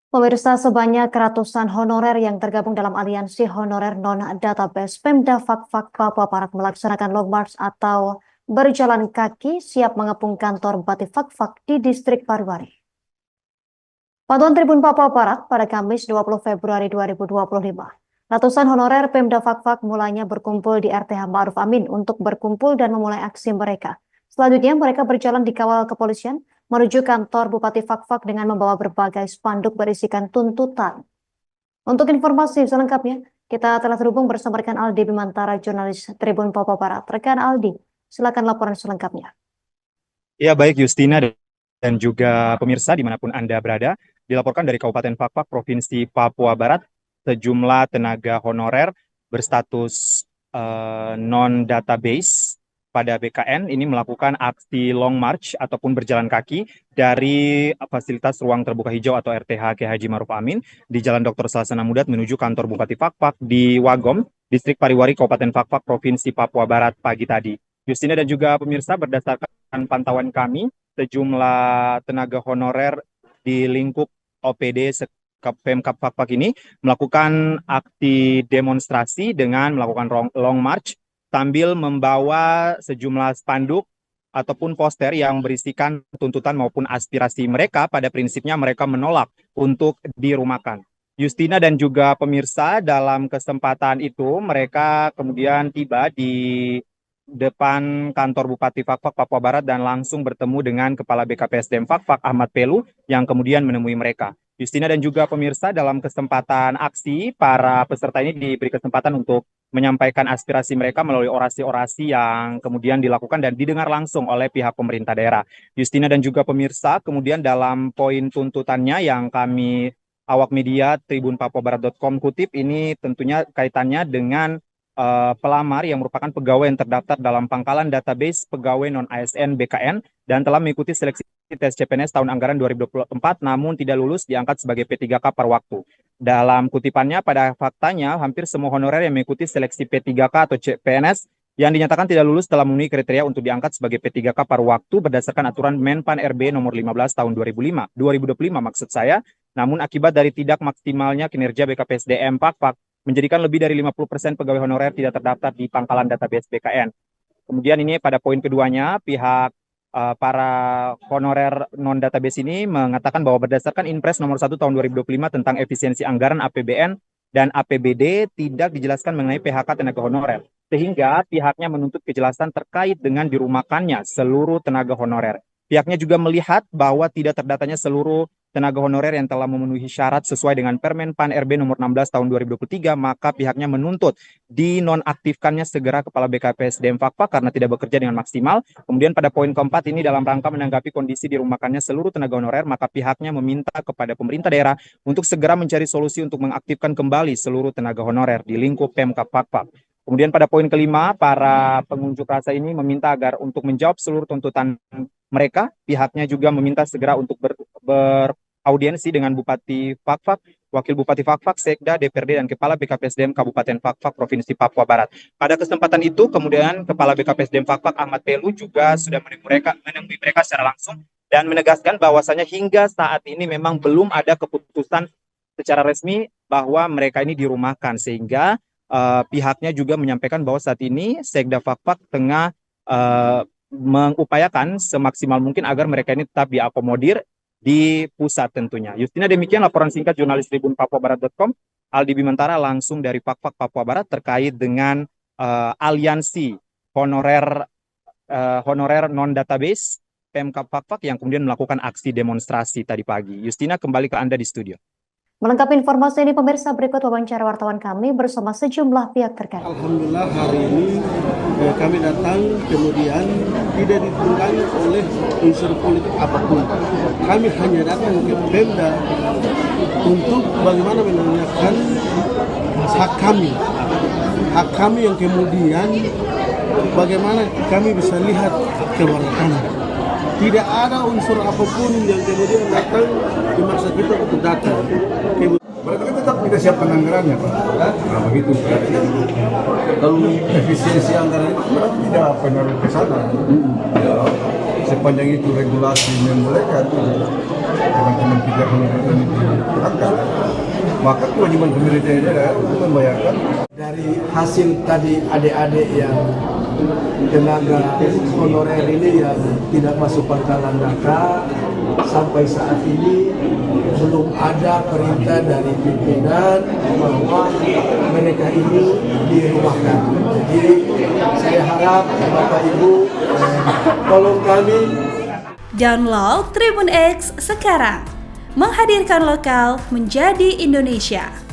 Pemirsa, sebanyak ratusan honorer yang tergabung dalam aliansi honorer non-database Pemda Fakfak Papua Barat melaksanakan long march atau berjalan kaki siap mengepung kantor Bupati Fakfak di distrik Pariwari. Pantauan Tribun Papua Barat pada Kamis 20 Februari 2025. Ratusan honorer Pemda Fakfak mulanya berkumpul di RTH Ma'ruf Amin untuk berkumpul dan memulai aksi mereka. Selanjutnya mereka berjalan di kawal kepolisian menuju kantor Bupati Fakfak dengan membawa berbagai spanduk berisikan tuntutan. Untuk informasi selengkapnya, kita telah terhubung bersama rekan Aldi Bimantara, jurnalis Tribun Papua Barat. Rekan Aldi, silakan laporan selengkapnya. Ya, baik Justina dan juga pemirsa dimanapun Anda berada, dilaporkan dari Kabupaten Fakfak, Provinsi Papua Barat, sejumlah tenaga honorer berstatus non-database pada BKN ini melakukan aksi long march ataupun berjalan kaki dari fasilitas ruang terbuka hijau atau RTH K. Haji Ma'ruf Amin di Jalan Dr. Salasana Mudat menuju kantor Bupati Fakfak di Wagom, Distrik Pariwari, Kabupaten Fakfak, Provinsi Papua Barat pagi tadi. Justina dan juga pemirsa, berdasarkan pantauan kami, sejumlah tenaga honorer di lingkup OPD Pemkab Fakfak ini melakukan aksi demonstrasi dengan melakukan long march sambil membawa sejumlah spanduk ataupun poster yang berisikan tuntutan maupun aspirasi mereka. Pada prinsipnya mereka menolak untuk dirumahkan. Justina dan juga pemirsa, dalam kesempatan itu mereka kemudian tiba di depan kantor Bupati Fakfak Papua Barat dan langsung bertemu dengan Kepala BKPSDM Fakfak Ahmad Pelu yang kemudian menemui mereka. Justina dan juga pemirsa, dalam kesempatan aksi, para peserta ini diberi kesempatan untuk menyampaikan aspirasi mereka melalui orasi-orasi yang kemudian dilakukan dan didengar langsung oleh pihak pemerintah daerah. Justina dan juga pemirsa, kemudian dalam poin tuntutannya yang kami awak media tribunpapuabarat.com kutip, ini tentunya kaitannya dengan pelamar yang merupakan pegawai yang terdaftar dalam pangkalan database pegawai non-ASN BKN dan telah mengikuti seleksi tes CPNS tahun anggaran 2024 namun tidak lulus diangkat sebagai P3K par waktu. Dalam kutipannya, pada faktanya hampir semua honorer yang mengikuti seleksi P3K atau CPNS yang dinyatakan tidak lulus telah memenuhi kriteria untuk diangkat sebagai P3K par waktu berdasarkan aturan Menpan RB nomor 15 tahun 2025 maksud saya. Namun akibat dari tidak maksimalnya kinerja BKPSDM Fakfak menjadikan lebih dari 50% pegawai honorer tidak terdaftar di pangkalan database BKN. Kemudian ini pada poin keduanya, pihak para honorer non-database ini mengatakan bahwa berdasarkan Inpres nomor 1 tahun 2025 tentang efisiensi anggaran APBN dan APBD tidak dijelaskan mengenai PHK tenaga honorer, sehingga pihaknya menuntut kejelasan terkait dengan dirumahkannya seluruh tenaga honorer. Pihaknya juga melihat bahwa tidak terdatanya seluruh tenaga honorer yang telah memenuhi syarat sesuai dengan Permen PAN RB nomor 16 tahun 2023, maka pihaknya menuntut dinonaktifkannya segera Kepala BKPSDM Fakfak karena tidak bekerja dengan maksimal. Kemudian pada poin keempat ini, dalam rangka menanggapi kondisi dirumahkannya seluruh tenaga honorer, maka pihaknya meminta kepada pemerintah daerah untuk segera mencari solusi untuk mengaktifkan kembali seluruh tenaga honorer di lingkup Pemkab Fakfak. Kemudian pada poin kelima, para pengunjuk rasa ini meminta agar untuk menjawab seluruh tuntutan mereka, pihaknya juga meminta segera untuk beraudiensi dengan Bupati Fakfak, Wakil Bupati Fakfak, Sekda, DPRD, dan Kepala BKPSDM Kabupaten Fakfak, Provinsi Papua Barat. Pada kesempatan itu, kemudian Kepala BKPSDM Fakfak, Ahmad Pelu, juga sudah menemui mereka secara langsung dan menegaskan bahwasanya hingga saat ini memang belum ada keputusan secara resmi bahwa mereka ini dirumahkan, sehingga pihaknya juga menyampaikan bahwa saat ini Sekda Fakfak tengah mengupayakan semaksimal mungkin agar mereka ini tetap diakomodir di pusat tentunya. Justina, demikian laporan singkat jurnalis tribunpapuabarat.com, Aldi Bimantara langsung dari Fakfak Papua Barat terkait dengan aliansi honorer non-database Pemkab Fakfak yang kemudian melakukan aksi demonstrasi tadi pagi. Justina, kembali ke Anda di studio. Melengkapi informasi ini, pemirsa, berikut wawancara wartawan kami bersama sejumlah pihak terkait. Alhamdulillah hari ini kami datang kemudian tidak ditunggangi oleh unsur politik apapun. Kami hanya datang ke Pemda untuk bagaimana menanyakan hak kami yang kemudian bagaimana kami bisa lihat ke belakang. Tidak ada unsur apapun yang kemudian datang dimaksa kita untuk datang. Berarti kan tetap kita siapkan anggarannya, Pak. Nah, begitu. Kalau efisiensi anggaran itu berarti tidak pengaruh ke sana. Ya, sepanjang itu regulasi membolehkan teman-teman kita kalau ini diangkat. maka kewajiban pemerintah daerah untuk membayarkan. Dari hasil tadi adik-adik yang tenaga honorer ini yang tidak masuk pangkalan Daka, sampai saat ini belum ada perintah dari pimpinan bahwa mereka ini dirumahkan. Jadi saya harap Bapak Ibu tolong kami. Download Tribun X sekarang, menghadirkan lokal menjadi Indonesia.